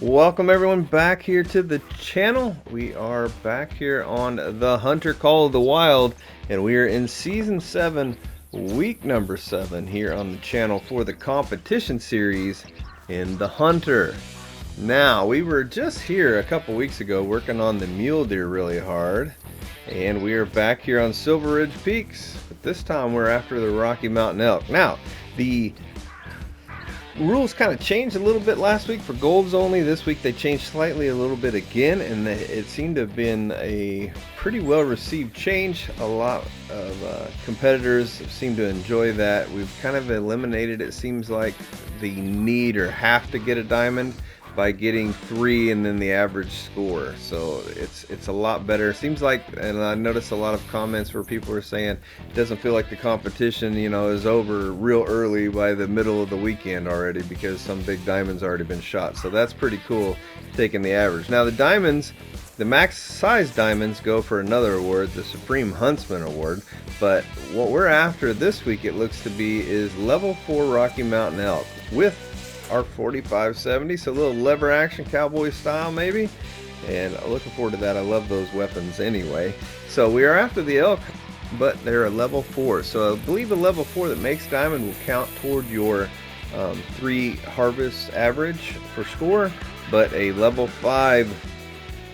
Welcome everyone back here to the channel. We are back here on the Hunter Call of the Wild, and we are in season 7, week number 7 here on the channel for the competition series in the Hunter. Now, we were just here a couple weeks ago working on the mule deer really hard, and we are back here on Silver Ridge Peaks, but this time we're after the Rocky Mountain Elk. Now, the rules kind of changed a little bit last week for golds only. This week they changed slightly a little bit again, and it seemed to have been a pretty well received change. A lot of competitors seem to enjoy that. We've kind of eliminated, it seems like, the need or have to get a diamond by getting 3 and then the average score. So it's a lot better. It seems like, and I noticed a lot of comments where people are saying it doesn't feel like the competition, you know, is over real early by the middle of the weekend already because some big diamonds already been shot. So that's pretty cool, taking the average. Now the diamonds, the max size diamonds go for another award, the Supreme Huntsman Award. But what we're after this week, it looks to be, is level 4 Rocky Mountain Elk with our 4570, so a little lever action cowboy style maybe, and looking forward to that. I love those weapons anyway. So we are after the elk, but they're a level 4, so I believe a level 4 that makes diamond will count toward your 3 harvest average for score, but a level 5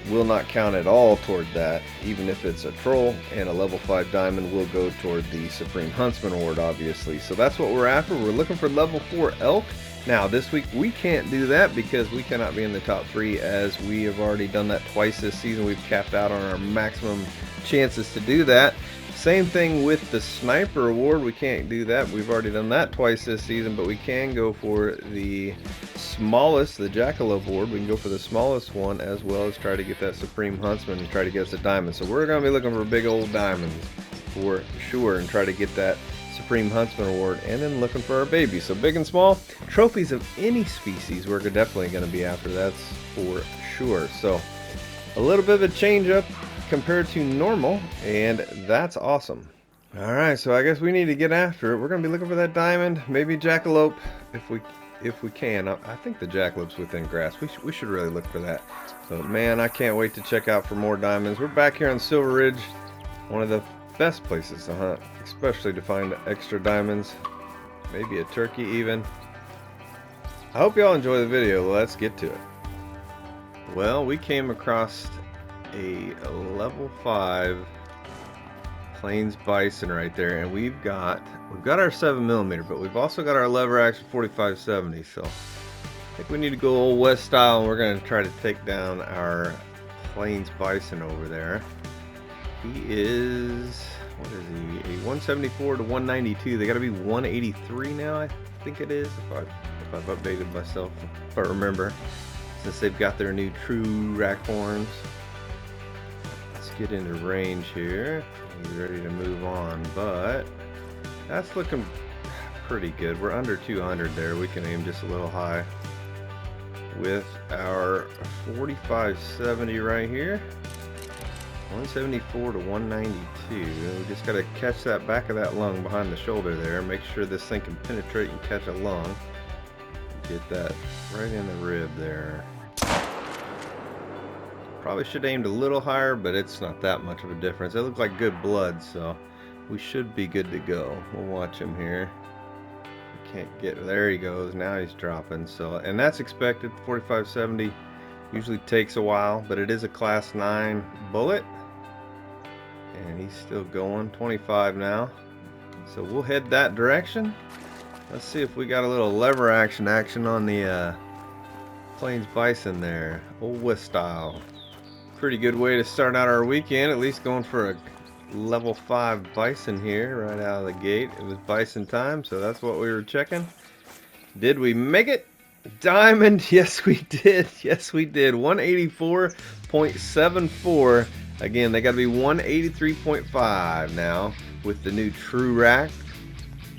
will not count at all toward that, even if it's a troll, and a level 5 diamond will go toward the Supreme Huntsman Award, obviously. So that's what we're after. We're looking for level 4 elk. Now this week we can't do that because we cannot be in the top 3, as we have already done that twice this season. We've capped out on our maximum chances to do that. Same thing with the Sniper Award. We can't do that. We've already done that twice this season, but we can go for the smallest, the Jackalope Award. We can go for the smallest one, as well as try to get that Supreme Huntsman and try to get us a diamond. So we're going to be looking for big old diamonds for sure and try to get that Supreme Huntsman Award, and then looking for our babies. So big and small trophies of any species, we're definitely going to be after, that's for sure. So a little bit of a change up compared to normal, and that's awesome. All right, so I guess we need to get after it. We're going to be looking for that diamond, maybe Jackalope if we can. I think the Jackalope's within grass. We should really look for that. So man, I can't wait to check out for more diamonds. We're back here on Silver Ridge, one of the best places to hunt, especially to find extra diamonds, maybe a turkey even. I hope y'all enjoy the video. Let's get to it. Well, we came across a level 5 Plains bison right there, and we've got our 7mm, but we've also got our lever action 4570. So I think we need to go old west style, and we're going to try to take down our Plains bison over there. He is, what is he, a 174 to 192. They got to be 183 now, I think it is, if I've updated myself, if I remember, since they've got their new true rack horns. Let's get into range here. He's ready to move on, but that's looking pretty good. We're under 200 there. We can aim just a little high with our 4570 right here. 174 to 192. We just got to catch that back of that lung behind the shoulder there. Make sure this thing can penetrate and catch a lung. Get that right in the rib there. Probably should have aimed a little higher, but it's not that much of a difference. It looks like good blood, so we should be good to go. We'll watch him here. Can't get, there he goes. Now he's dropping. So, and that's expected. 4570 usually takes a while, but it is a class 9 bullet. And he's still going, 25 now. So we'll head that direction. Let's see if we got a little lever action on the Plains bison there, old west style. Pretty good way to start out our weekend, at least going for a level 5 bison here right out of the gate. It was bison time, so that's what we were checking. Did we make it? Diamond, yes we did. Yes we did. 184.74. Again, they got to be 183.5 now with the new true rack.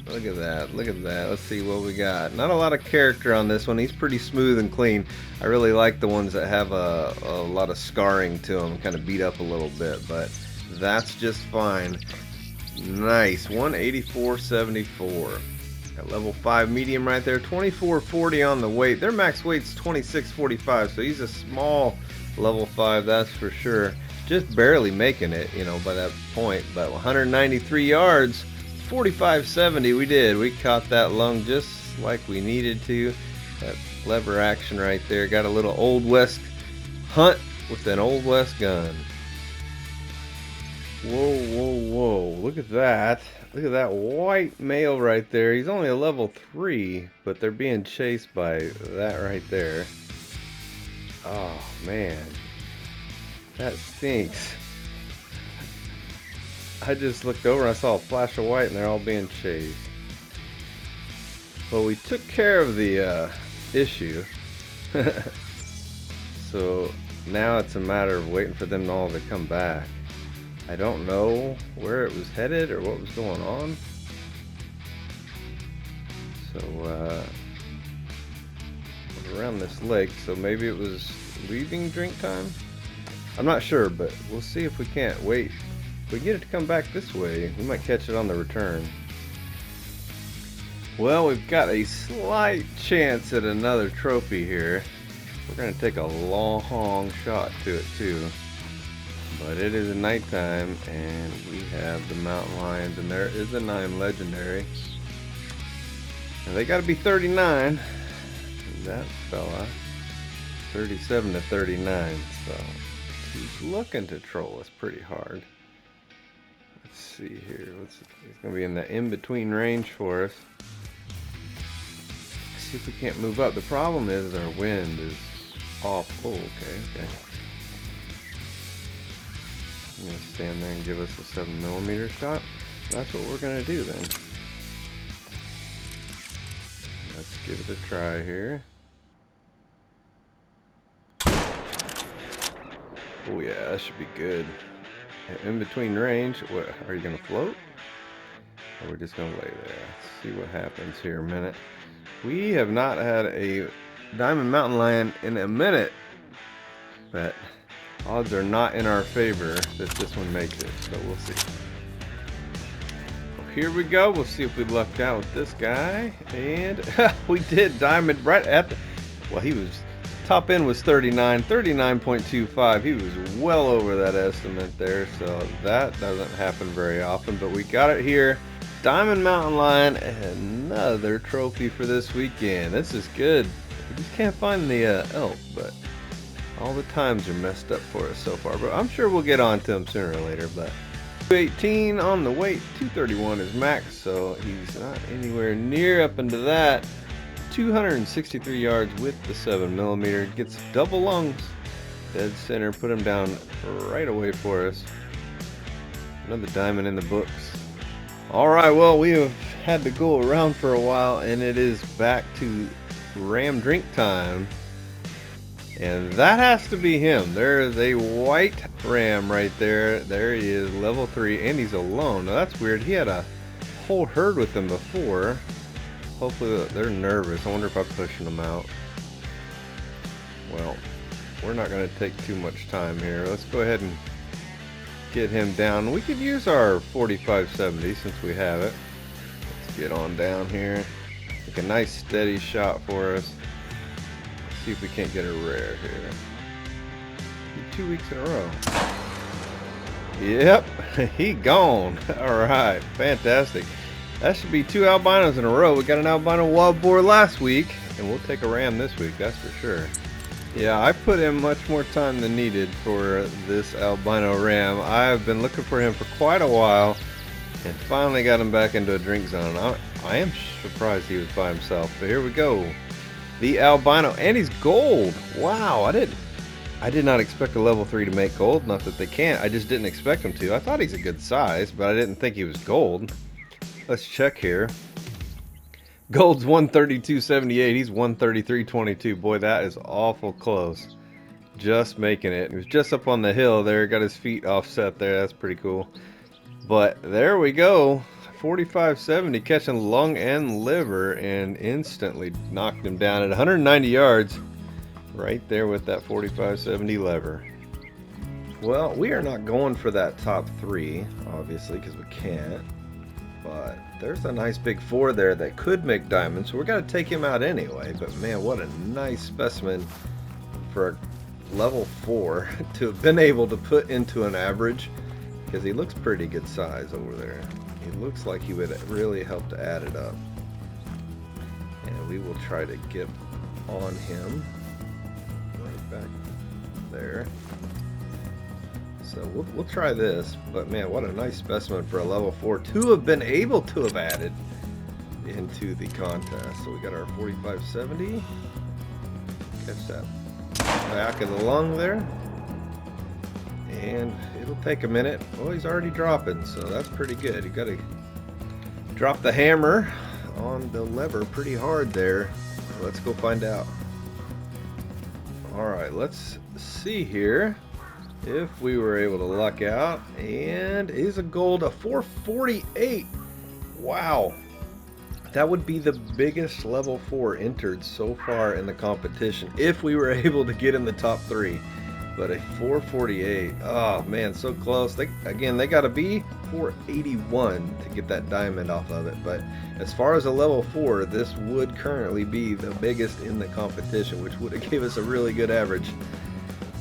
Look at that. Look at that. Let's see what we got. Not a lot of character on this one. He's pretty smooth and clean. I really like the ones that have a lot of scarring to them, kind of beat up a little bit, but that's just fine. Nice. 184.74. Got level 5 medium right there, 2440 on the weight. Their max weight's 2645, so he's a small level 5, that's for sure. Just barely making it, you know, by that point. But 193 yards, 4570 we did. We caught that lung just like we needed to. That lever action right there. Got a little Old West hunt with an Old West gun. Whoa, whoa, whoa. Look at that. Look at that white male right there. He's only a level 3, but they're being chased by that right there. Oh, man. That stinks. I just looked over and I saw a flash of white and they're all being chased. Well, we took care of the issue. So now it's a matter of waiting for them all to come back. I don't know where it was headed or what was going on. So around this lake, so maybe it was leaving drink time. I'm not sure, but we'll see if we can't wait. If we get it to come back this way, we might catch it on the return. Well, we've got a slight chance at another trophy here. We're going to take a long shot to it too. But it is nighttime and we have the mountain lions, and there is a 9 legendary. And they got to be 39. That fella, 37 to 39. So he's looking to troll us pretty hard. Let's see here. He's going to be in the in-between range for us. Let's see if we can't move up. The problem is our wind is off. Oh, okay. I'm going to stand there and give us a 7mm shot. That's what we're going to do then. Let's give it a try here. Oh yeah, that should be good. In between range, what, are you going to float? Or we're just going to lay there? Let's see what happens here a minute. We have not had a diamond mountain lion in a minute, but odds are not in our favor that this one makes it, so we'll see. Well, here we go. We'll see if we lucked out with this guy, and we did. Diamond right at the, well, he was, top end was 39.25. He was well over that estimate there, so that doesn't happen very often, but we got it here. Diamond mountain lion, another trophy for this weekend. This is good. We just can't find the elk, but all the times are messed up for us so far, but I'm sure we'll get on to him sooner or later. But 218 on the weight, 231 is max, so he's not anywhere near up into that. 263 yards with the 7mm, gets double lungs, dead center, put him down right away for us. Another diamond in the books. All right, well, we have had to go around for a while, and it is back to ram drink time. And that has to be him. There is a white ram right there. There he is, level 3, and he's alone. Now that's weird. He had a whole herd with him before. Hopefully they're nervous. I wonder if I'm pushing them out. Well, we're not going to take too much time here. Let's go ahead and get him down. We could use our 4570 since we have it. Let's get on down here. Make a nice steady shot for us. See if we can't get a rare here. 2 weeks in a row. Yep, he gone. All right, fantastic. That should be 2 albinos in a row. We got an albino wild boar last week, and we'll take a ram this week, that's for sure. Yeah, I put in much more time than needed for this albino ram. I've been looking for him for quite a while, and finally got him back into a drink zone. I am surprised he was by himself, but here we go. The albino, and he's gold. Wow, I did not expect a level 3 to make gold. Not that they can't, I just didn't expect him to. I thought he's a good size, but I didn't think he was gold. Let's check here. Gold's 132.78. He's 133.22. Boy, that is awful close. Just making it. He was just up on the hill there. Got his feet offset there. That's pretty cool. But there we go. 45.70, catching lung and liver, and instantly knocked him down at 190 yards. Right there with that 45.70 lever. Well, we are not going for that top 3, obviously, because we can't. But there's a nice big 4 there that could make diamonds, so we're going to take him out anyway. But man, what a nice specimen for a level 4 to have been able to put into an average, because he looks pretty good size over there. He looks like he would really help to add it up. And we will try to get on him right back there. So we'll try this, but man, what a nice specimen for a level 4 to have been able to have added into the contest. So we got our 4570. Catch that back of the lung there. And it'll take a minute. Well, he's already dropping, so that's pretty good. You got to drop the hammer on the lever pretty hard there. Let's go find out. Alright, let's see here if we were able to luck out. And it is a gold, a 448. Wow. That would be the biggest level 4 entered so far in the competition if we were able to get in the top 3. But a 448, oh man, so close. They got to be 481 to get that diamond off of it. But as far as a level 4, this would currently be the biggest in the competition, which would have gave us a really good average.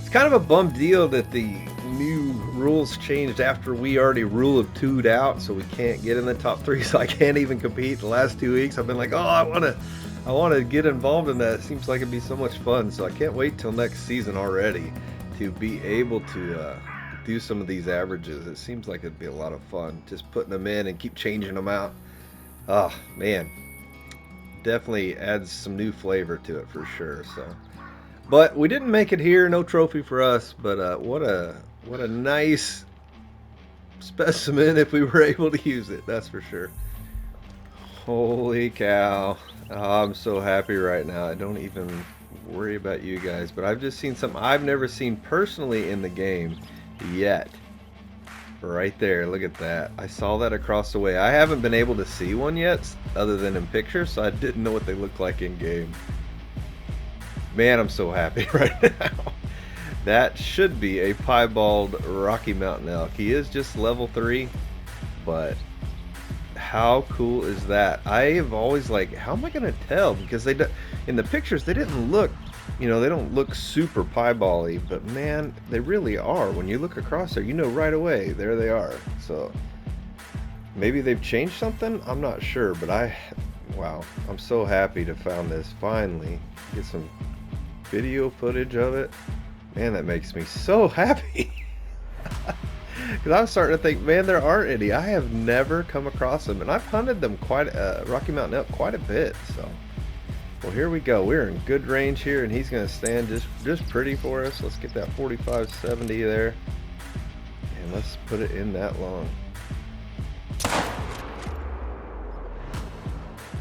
It's kind of a bum deal that the new rules changed after we already rule of 2'd out, so we can't get in the top 3, so I can't even compete. The last 2 weeks I've been like, oh, I want to get involved in that. It seems like it'd be so much fun, so I can't wait till next season already to be able to do some of these averages. It seems like it'd be a lot of fun just putting them in and keep changing them out. Oh man, definitely adds some new flavor to it for sure. So, but we didn't make it here, no trophy for us, but what a nice specimen if we were able to use it, that's for sure. Holy cow. Oh, I'm so happy right now. I don't even worry about you guys, but I've just seen something I've never seen personally in the game yet. Right there, look at that. I saw that across the way. I haven't been able to see one yet other than in pictures, so I didn't know what they look like in game. Man, I'm so happy right now. That should be a Piebald Rocky Mountain Elk. He is just level 3, but how cool is that? I have always like, how am I gonna tell? Because they in the pictures they didn't look, you know, they don't look super pieball-y, but man, they really are. When you look across there, you know right away, there they are. So maybe they've changed something, I'm not sure, but wow, I'm so happy to found this finally. Get some video footage of it. Man, that makes me so happy. Because I'm starting to think, man, there aren't any. I have never come across them, and I've hunted them Rocky Mountain Elk quite a bit. So, well, here we go. We're in good range here, and he's going to stand just pretty for us. Let's get that 4570 there, and let's put it in that long.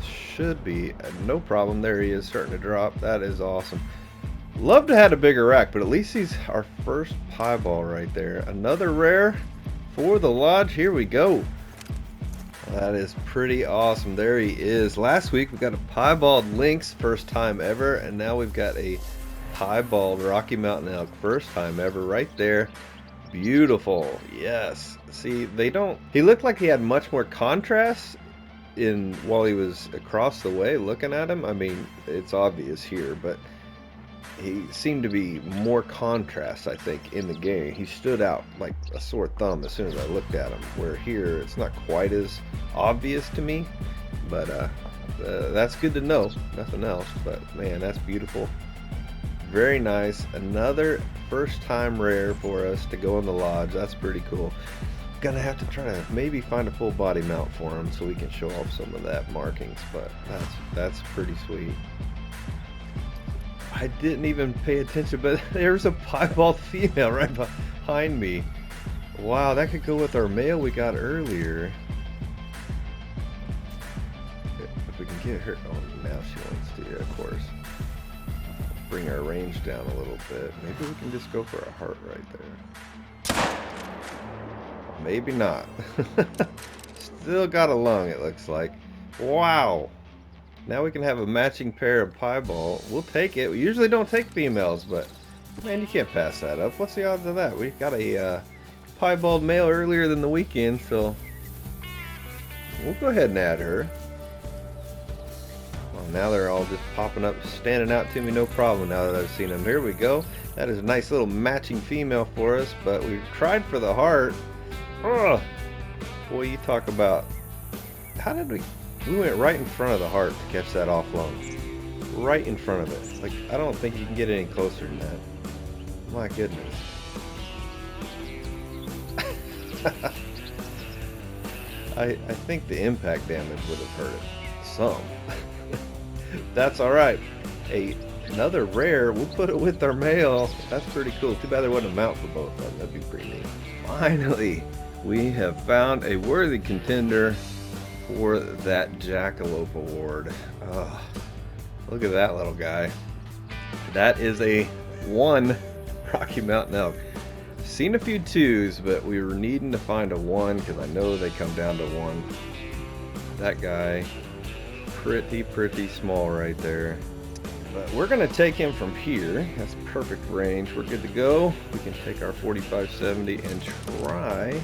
Should be no problem. There he is, starting to drop. That is awesome. Love to have a bigger rack, but at least he's our first piebald right there. Another rare for the lodge. Here we go. That is pretty awesome. There he is. Last week we got a piebald lynx, first time ever, and now we've got a piebald Rocky Mountain Elk, first time ever right there. Beautiful. Yes. See, he looked like he had much more contrast while he was across the way looking at him. I mean, it's obvious here, but he seemed to be more contrast, I think, in the game. He stood out like a sore thumb as soon as I looked at him, where here it's not quite as obvious to me, but that's good to know, nothing else. But man, that's beautiful, very nice. Another first time rare for us to go in the lodge. That's pretty cool. Gonna have to try to maybe find a full body mount for him so we can show off some of that markings, but that's pretty sweet. I didn't even pay attention, but there's a piebald female right behind me. Wow, that could go with our male we got earlier. If we can get her, oh, now she wants to, of course. Bring our range down a little bit. Maybe we can just go for a heart right there. Maybe not. Still got a lung, it looks like. Wow. Now we can have a matching pair of piebald. We'll take it. We usually don't take females, but man, you can't pass that up. What's the odds of that? We got a piebald male earlier than the weekend, so we'll go ahead and add her. Well, now they're all just popping up, standing out to me, no problem now that I've seen them. Here we go. That is a nice little matching female for us, but we've tried for the heart. Oh, boy, you talk about, how did we went right in front of the heart to catch that offload. Right in front of it. Like, I don't think you can get any closer than that. My goodness. I think the impact damage would have hurt it some. That's alright. Hey, another rare, we'll put it with our male. That's pretty cool. Too bad there wasn't a mount for both of them. That'd be pretty neat. Finally, we have found a worthy contender for that Jackalope award. Oh, look at that little guy. That is a 1 Rocky Mountain Elk. Seen a few 2s, but we were needing to find a 1 because I know they come down to 1. That guy, pretty small right there. But we're going to take him from here. That's perfect range. We're good to go. We can take our 4570 and try to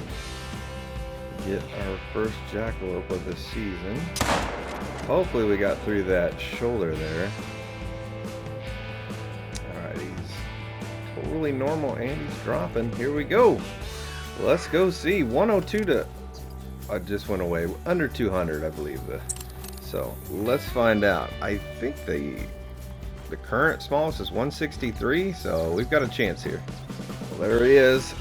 get our first jackalope of the season. Hopefully we got through that shoulder there. Alright, he's totally normal and he's dropping. Here we go. Let's go see. 102 to... I just went away. Under 200, I believe. So, let's find out. I think the current smallest is 163, so we've got a chance here. Well, there he is.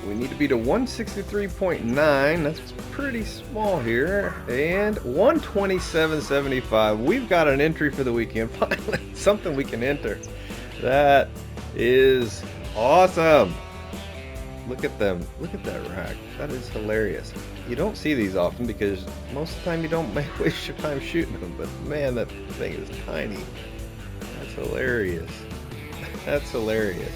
We need to be to 163.9. That's pretty small here. And 127.75. We've got an entry for the weekend. Finally, something we can enter. That is awesome. Look at them. Look at that rack. That is hilarious. You don't see these often because most of the time you don't waste your time shooting them. But man, that thing is tiny. That's hilarious. That's hilarious.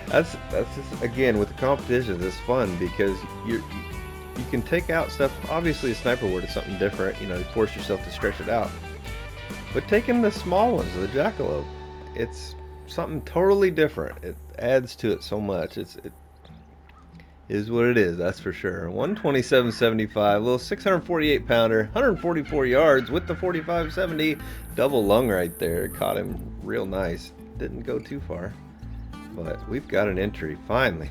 That's just, again, with the competitions, it's fun because you can take out stuff. Obviously, a sniper word is something different. You know, you force yourself to stretch it out. But taking the small ones, the jackalope, it's something totally different. It adds to it so much. It is what it is, that's for sure. 127.75, little 648 pounder, 144 yards with the 4570 double lung right there. Caught him real nice. Didn't go too far. But we've got an entry, finally.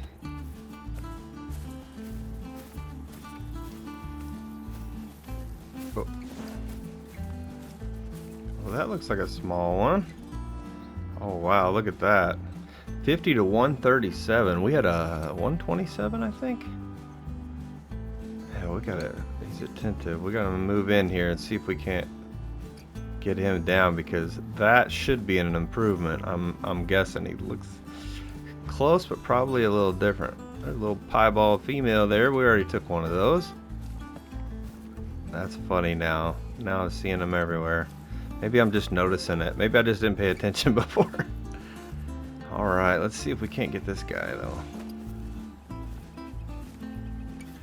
Oh. Well, that looks like a small one. Oh, wow, look at that. 50 to 137. We had a 127, I think. Yeah, we gotta, he's attentive. We gotta move in here and see if we can't get him down because that should be an improvement. I'm guessing he looks close, but probably a little different. There's a little piebald female there. We already took one of those. That's funny now. Now I'm seeing them everywhere. Maybe I'm just noticing it. Maybe I just didn't pay attention before. Alright, let's see if we can't get this guy though.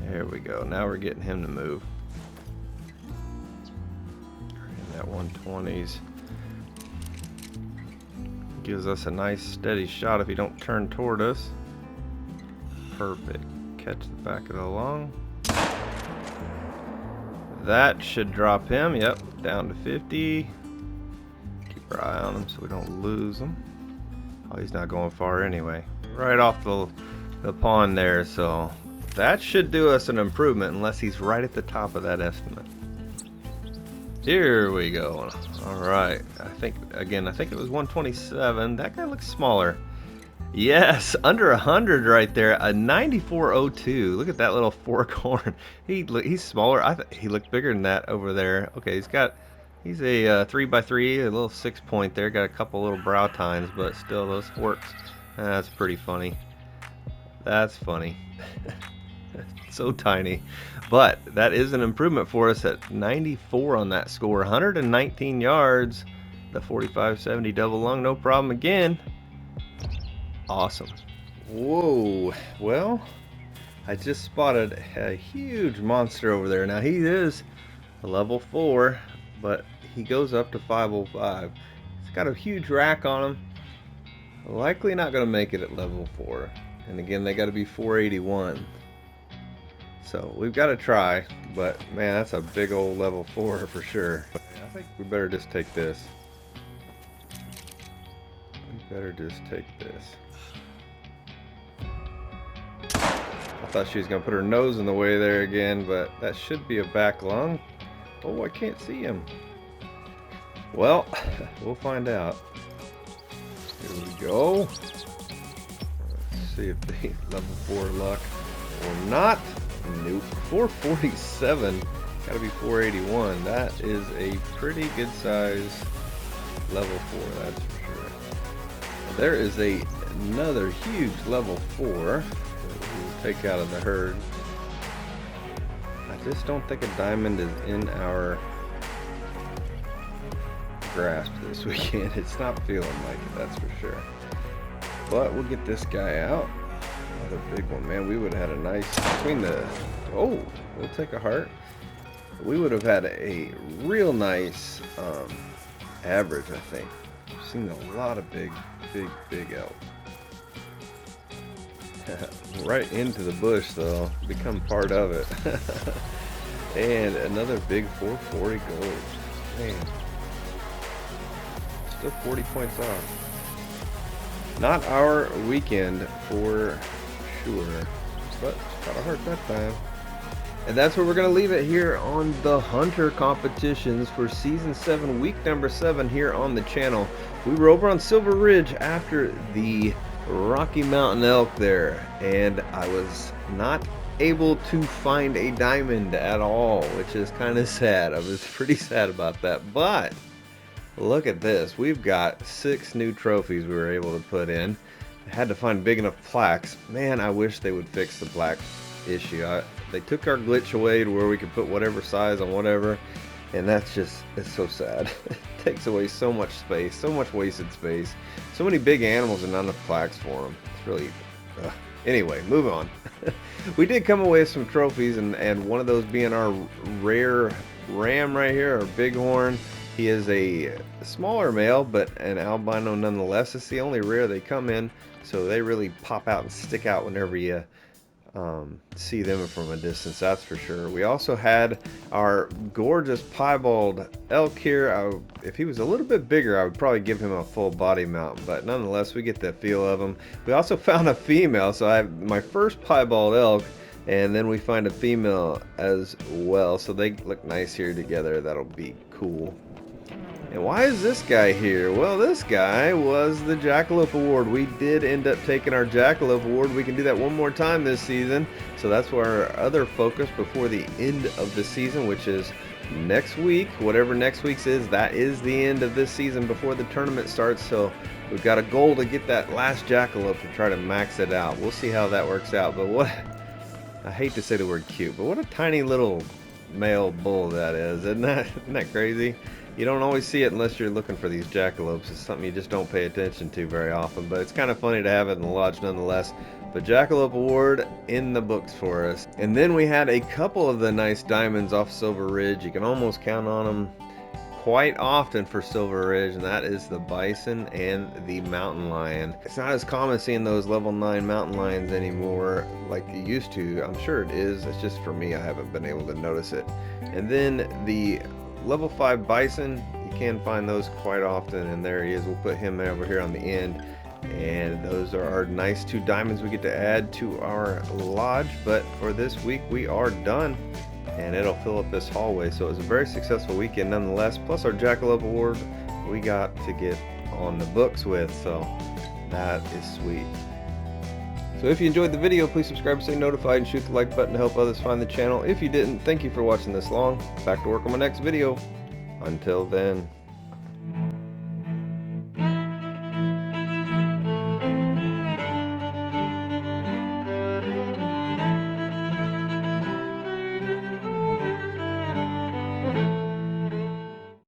There we go. Now we're getting him to move. In that 120s. Gives us a nice steady shot if he don't turn toward us. Perfect. Catch the back of the lung. That should drop him. Yep, down to 50. Keep our eye on him so we don't lose him. Oh, he's not going far anyway. Right off the pond there, so that should do us an improvement unless he's right at the top of that estimate. Here we go. Alright, I think it was 127. That guy looks smaller. Yes, under 100 right there. A 94.02. Look at that little fork horn. He's smaller. He looked bigger than that over there. Okay, he's a 3x3, a little 6-point there. Got a couple little brow tines, but still those forks. That's pretty funny. That's funny. So tiny. But that is an improvement for us at 94 on that score. 119 yards. The 4570 double lung, no problem again. Awesome. Whoa. Well, I just spotted a huge monster over there. Now he is a level 4, but he goes up to 505. He's got a huge rack on him. Likely not going to make it at level 4. And again, they got to be 481. So we've got to try, but man, that's a big old level 4 for sure. I think we better just take this. We better just take this. I thought she was going to put her nose in the way there again, but that should be a back lung. Oh, I can't see him. Well, we'll find out. Here we go. Let's see if they level 4 luck or not. Nope. 447. Gotta be 481. That is a pretty good size level 4, that's for sure. There is another huge level 4 that we'll take out of the herd. I just don't think a diamond is in our grasp this weekend. It's not feeling like it, that's for sure. But we'll get this guy out. Another big one, man. We would have had a nice between the. Oh, we'll take a heart. We would have had a real nice average, I think. I've seen a lot of big elk. Right into the bush, though. Become part of it. And another big 440 gold. Man. Still 40 points off. Not our weekend for sure. But got a heart that time. And that's where we're going to leave it here on the Hunter competitions for Season 7, Week number 7 here on the channel. We were over on Silver Ridge after the Rocky Mountain Elk there, and I was not able to find a diamond at all, which is kind of sad. I was pretty sad about that, but look at this. We've got 6 new trophies we were able to put in. I had to find big enough plaques. Man, I wish they would fix the plaque issue. They took our glitch away to where we could put whatever size on whatever, and that's just, it's so sad. It takes away so much space, so much wasted space, so many big animals and not enough plaques for them. It's really, anyway, move on. We did come away with some trophies, and one of those being our rare ram right here, our bighorn. He is a smaller male, but an albino nonetheless. It's the only rare they come in, so they really pop out and stick out whenever you see them from a distance, that's for sure. We also had our gorgeous piebald elk here. If he was a little bit bigger, I would probably give him a full body mount, but nonetheless, we get the feel of him. We also found a female, so I have my first piebald elk, and then we find a female as well, so they look nice here together. That'll be cool. And why is this guy here? Well, this guy was the Jackalope Award. We did end up taking our Jackalope Award. We can do that one more time this season. So that's where our other focus before the end of the season, which is next week. Whatever next week's is, that is the end of this season before the tournament starts. So we've got a goal to get that last Jackalope to try to max it out. We'll see how that works out. But what, I hate to say the word cute, but what a tiny little male bull that is. Isn't that crazy? You don't always see it unless you're looking for these jackalopes. It's something you just don't pay attention to very often, but it's kind of funny to have it in the lodge nonetheless. But Jackalope Award in the books for us. And then we had a couple of the nice diamonds off Silver Ridge. You can almost count on them quite often for Silver Ridge, and that is the bison and the mountain lion. It's not as common seeing those level 9 mountain lions anymore like you used to. I'm sure it is. It's just for me, I haven't been able to notice it. And then the level 5 bison, you can find those quite often, and there he is. We'll put him over here on the end, and those are our nice 2 diamonds we get to add to our lodge. But for this week we are done, and it'll fill up this hallway. So it was a very successful weekend nonetheless, plus our Jackalope Award we got to get on the books with, so that is sweet. So if you enjoyed the video, please subscribe, stay notified, and shoot the like button to help others find the channel. If you didn't, thank you for watching this long. Back to work on my next video. Until then.